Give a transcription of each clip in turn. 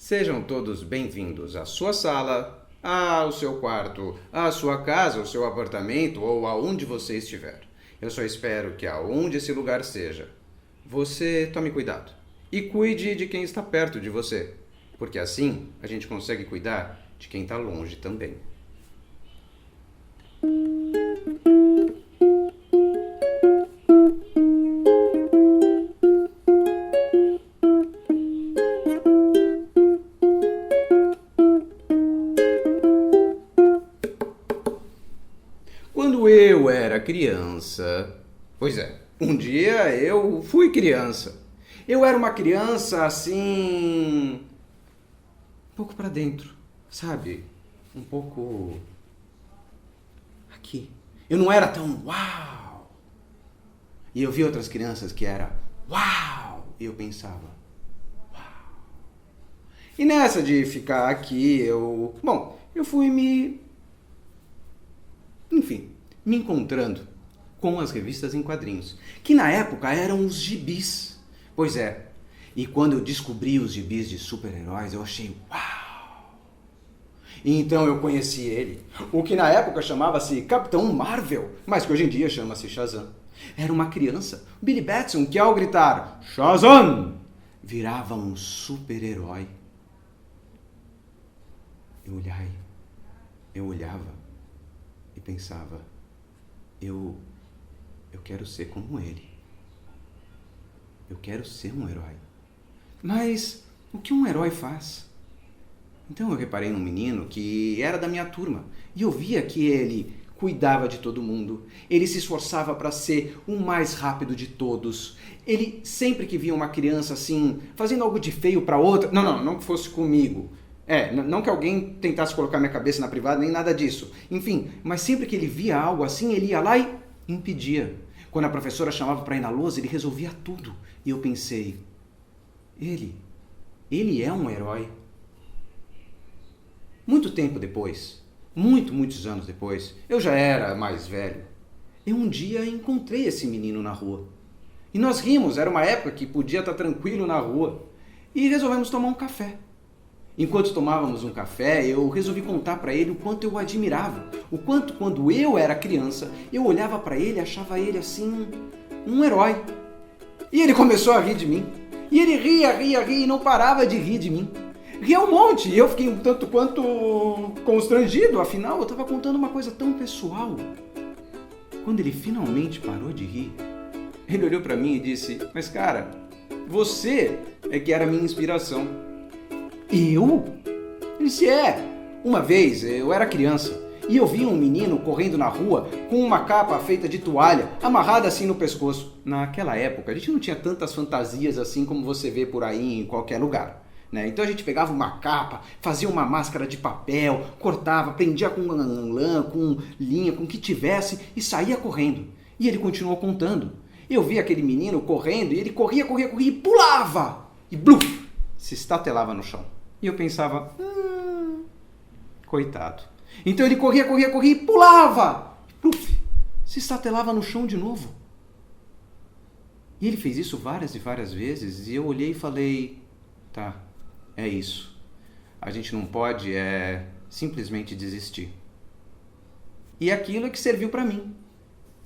Sejam todos bem-vindos à sua sala, ao seu quarto, à sua casa, ao seu apartamento ou aonde você estiver. Eu só espero que aonde esse lugar seja, você tome cuidado e cuide de quem está perto de você, porque assim a gente consegue cuidar de quem está longe também. Quando eu era criança... Pois é, um dia eu fui criança. Eu era uma criança assim... um pouco pra dentro, sabe? Um pouco... aqui. Eu não era tão uau! E eu vi outras crianças que era uau! E eu pensava uau! E nessa de ficar aqui, eu fui me encontrando com as revistas em quadrinhos, que na época eram os gibis. Pois é, e quando eu descobri os gibis de super-heróis, eu achei uau! E então eu conheci ele, o que na época chamava-se Capitão Marvel, mas que hoje em dia chama-se Shazam. Era uma criança, Billy Batson, que ao gritar Shazam, virava um super-herói. Eu olhava e pensava, eu quero ser como ele. Eu quero ser um herói. Mas o que um herói faz? Então eu reparei num menino que era da minha turma e eu via que ele cuidava de todo mundo. Ele se esforçava para ser o mais rápido de todos. Ele, sempre que via uma criança assim, fazendo algo de feio para outra... Não que fosse comigo. Não que alguém tentasse colocar minha cabeça na privada, nem nada disso. Enfim, mas sempre que ele via algo assim, ele ia lá e impedia. Quando a professora chamava para ir na lousa, ele resolvia tudo. E eu pensei, ele é um herói. Muito tempo depois, muitos anos depois, eu já era mais velho, eu um dia encontrei esse menino na rua. E nós rimos, era uma época que podia estar tranquilo na rua. E resolvemos tomar um café. Enquanto tomávamos um café, eu resolvi contar para ele o quanto eu o admirava. O quanto, quando eu era criança, eu olhava para ele e achava ele assim, um herói. E ele começou a rir de mim. E ele ria e não parava de rir de mim. Ria um monte e eu fiquei um tanto quanto constrangido. Afinal, eu estava contando uma coisa tão pessoal. Quando ele finalmente parou de rir, ele olhou para mim e disse, mas cara, você é que era a minha inspiração. Eu? Ele disse, uma vez eu era criança e eu vi um menino correndo na rua com uma capa feita de toalha amarrada assim no pescoço. Naquela época a gente não tinha tantas fantasias assim como você vê por aí em qualquer lugar, né? Então a gente pegava uma capa, fazia uma máscara de papel, cortava, prendia com lã, com linha, com o que tivesse e saía correndo. E ele continuou contando. Eu vi aquele menino correndo e ele corria e pulava e bluf, se estatelava no chão. E eu pensava, coitado. Então ele corria e pulava. Pluf, se estatelava no chão de novo. E ele fez isso várias e várias vezes. E eu olhei e falei, tá, é isso. A gente não pode simplesmente desistir. E aquilo é que serviu para mim.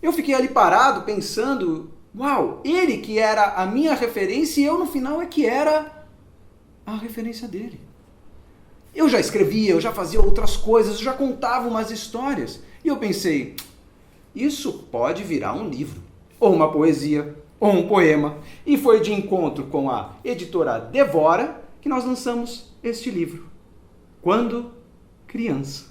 Eu fiquei ali parado pensando, uau, ele que era a minha referência e eu no final é que era a referência dele. Eu já escrevia, eu já fazia outras coisas, eu já contava umas histórias. E eu pensei, isso pode virar um livro, ou uma poesia, ou um poema. E foi de encontro com a editora Devora que nós lançamos este livro. Quando Criança.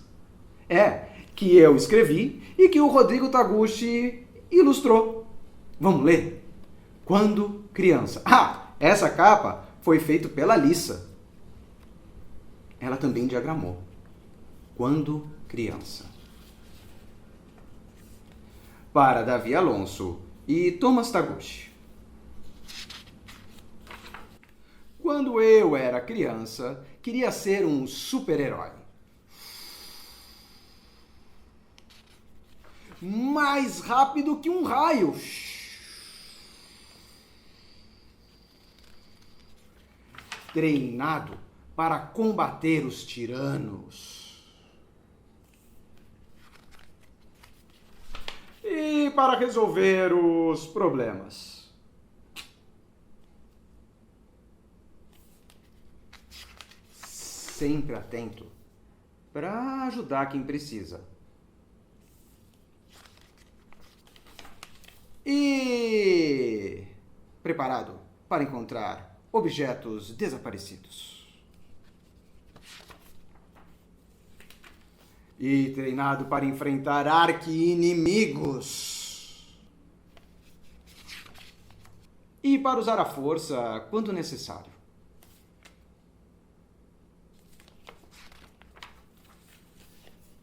Que eu escrevi e que o Rodrigo Taguchi ilustrou. Vamos ler? Quando Criança. Essa capa foi feita pela Lissa. Ela também diagramou. Quando Criança. Para Davi Alonso e Thomas Taguchi. Quando eu era criança, queria ser um super-herói. Mais rápido que um raio. Treinado para combater os tiranos. E para resolver os problemas. Sempre atento para ajudar quem precisa. E preparado para encontrar objetos desaparecidos. E treinado para enfrentar arqui-inimigos. E para usar a força quando necessário.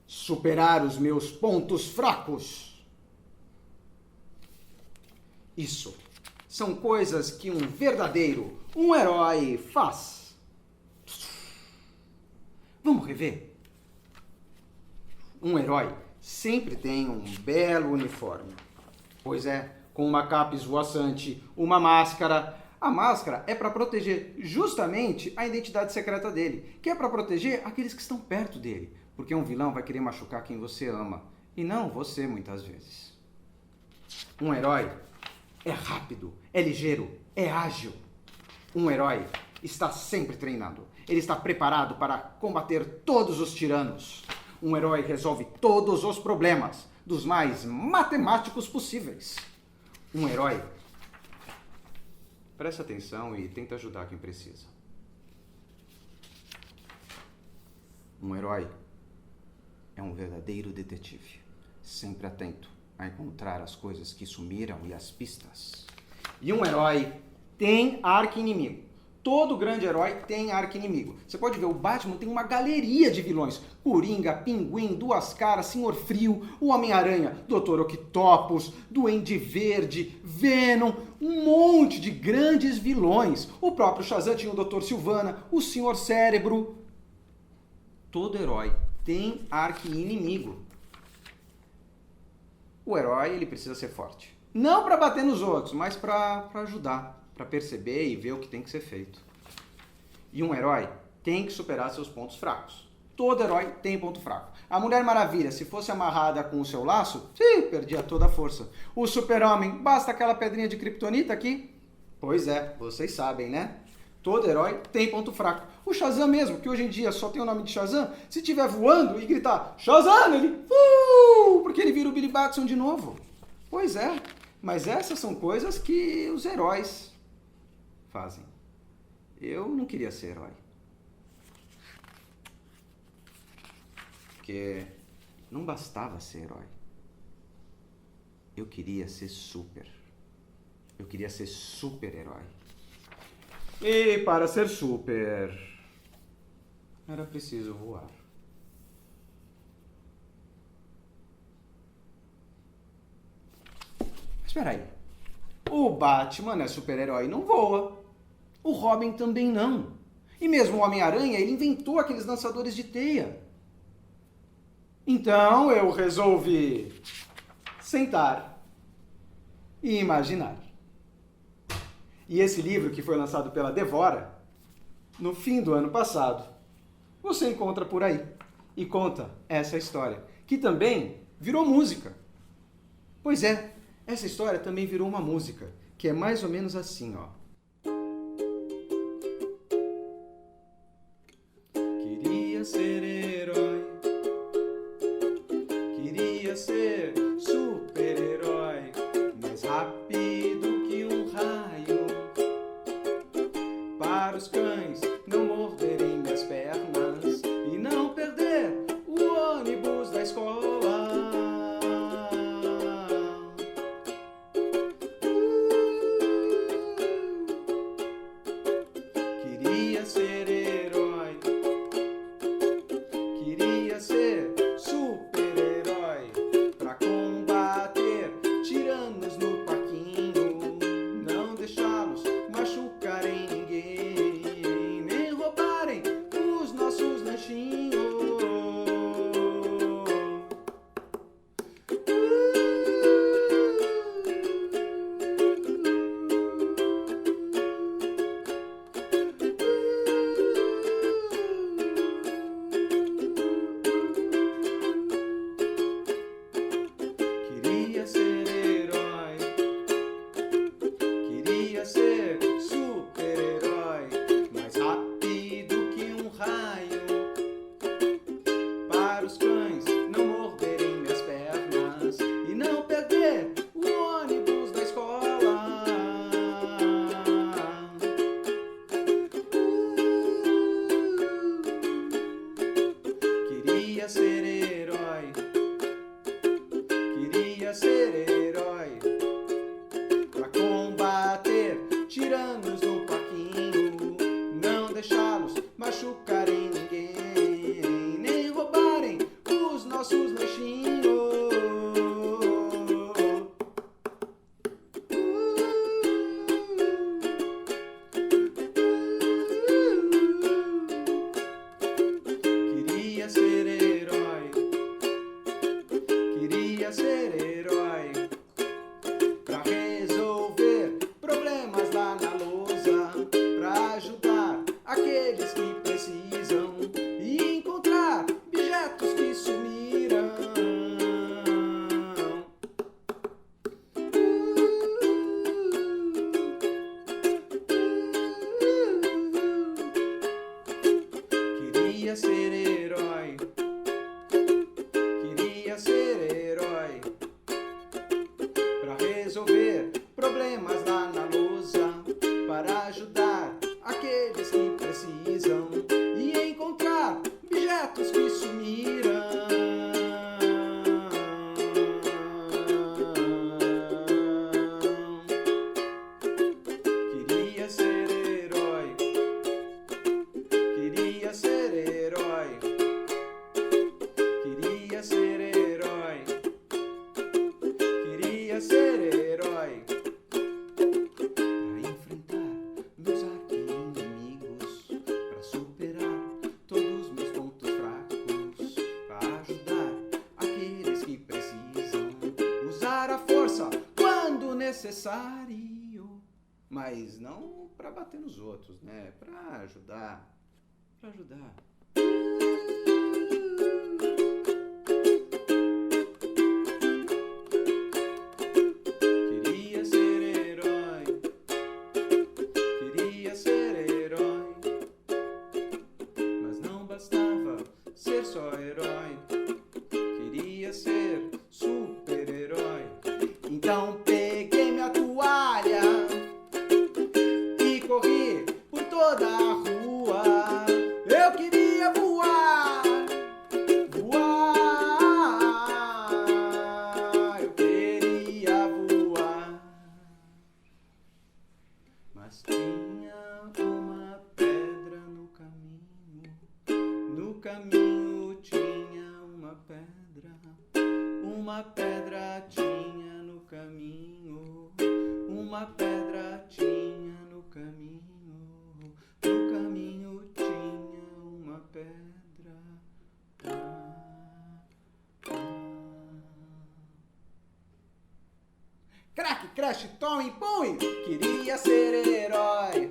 Superar os meus pontos fracos. Isso são coisas que um herói faz. Vamos rever? Um herói sempre tem um belo uniforme. Pois é, com uma capa esvoaçante, uma máscara. A máscara é para proteger justamente a identidade secreta dele, que é para proteger aqueles que estão perto dele, porque um vilão vai querer machucar quem você ama, e não você muitas vezes. Um herói é rápido, é ligeiro, é ágil. Um herói está sempre treinado. Ele está preparado para combater todos os tiranos. Um herói resolve todos os problemas, dos mais matemáticos possíveis. Um herói presta atenção e tenta ajudar quem precisa. Um herói é um verdadeiro detetive, sempre atento a encontrar as coisas que sumiram e as pistas. E um herói tem arqui-inimigo. Todo grande herói tem arqui-inimigo. Você pode ver, o Batman tem uma galeria de vilões. Coringa, Pinguim, Duas Caras, Senhor Frio, o Homem-Aranha, Dr. Octopus, Duende Verde, Venom, um monte de grandes vilões. O próprio Shazam tinha o Dr. Sivana, o Senhor Cérebro. Todo herói tem arqui-inimigo. O herói, ele precisa ser forte. Não para bater nos outros, mas para ajudar, para perceber e ver o que tem que ser feito. E um herói tem que superar seus pontos fracos. Todo herói tem ponto fraco. A Mulher Maravilha, se fosse amarrada com o seu laço, perdia toda a força. O Super-Homem, basta aquela pedrinha de kryptonita aqui? Pois é, vocês sabem, né? Todo herói tem ponto fraco. O Shazam mesmo, que hoje em dia só tem o nome de Shazam, se estiver voando e gritar Shazam, ele... porque ele vira o Billy Batson de novo. Pois é, mas essas são coisas que os heróis fazem. Eu não queria ser herói. Porque não bastava ser herói. Eu queria ser super. Eu queria ser super-herói. E para ser super, era preciso voar. Espera aí. O Batman é super-herói e não voa. O Robin também não. E mesmo o Homem-Aranha, ele inventou aqueles lançadores de teia. Então eu resolvi sentar e imaginar. E esse livro, que foi lançado pela Devora, no fim do ano passado, você encontra por aí. E conta essa história, que também virou música. Pois é, essa história também virou uma música, que é mais ou menos assim, ó. Queria ser herói, queria ser super-herói, mais rápido que um raio, para os cães não morderem minhas pernas e não perder o ônibus da escola. Queria ser herói, machucarem ninguém, nem roubarem os nossos lanchinhos. Queria ser herói, queria ser herói, pra resolver problemas lá na lousa, pra ajudar aqueles que precisam e encontrar objetos que sumiram. Queria ser herói, queria ser herói, pra resolver problemas lá na lousa, para ajudar aqueles que precisam e encontrar objetos que sumiram. Queria ser herói, queria ser herói, queria ser herói, queria ser herói, pra enfrentar meus arqui-inimigos, pra superar todos meus pontos fracos, pra ajudar aqueles que precisam, usar a força quando necessário, mas não pra bater nos outros, né? Pra ajudar, pra ajudar. Queria ser herói, queria ser herói, mas não bastava ser só herói, queria ser super-herói. Então peguei minha toalha e corri por toda a rua. Eu queria voar, voar, eu queria voar. Mas tinha uma pedra no caminho, no caminho tinha uma pedra tinha no caminho, uma pedra tinha no caminho tinha uma pedra. Crack, crash, tom e põe! Queria ser herói,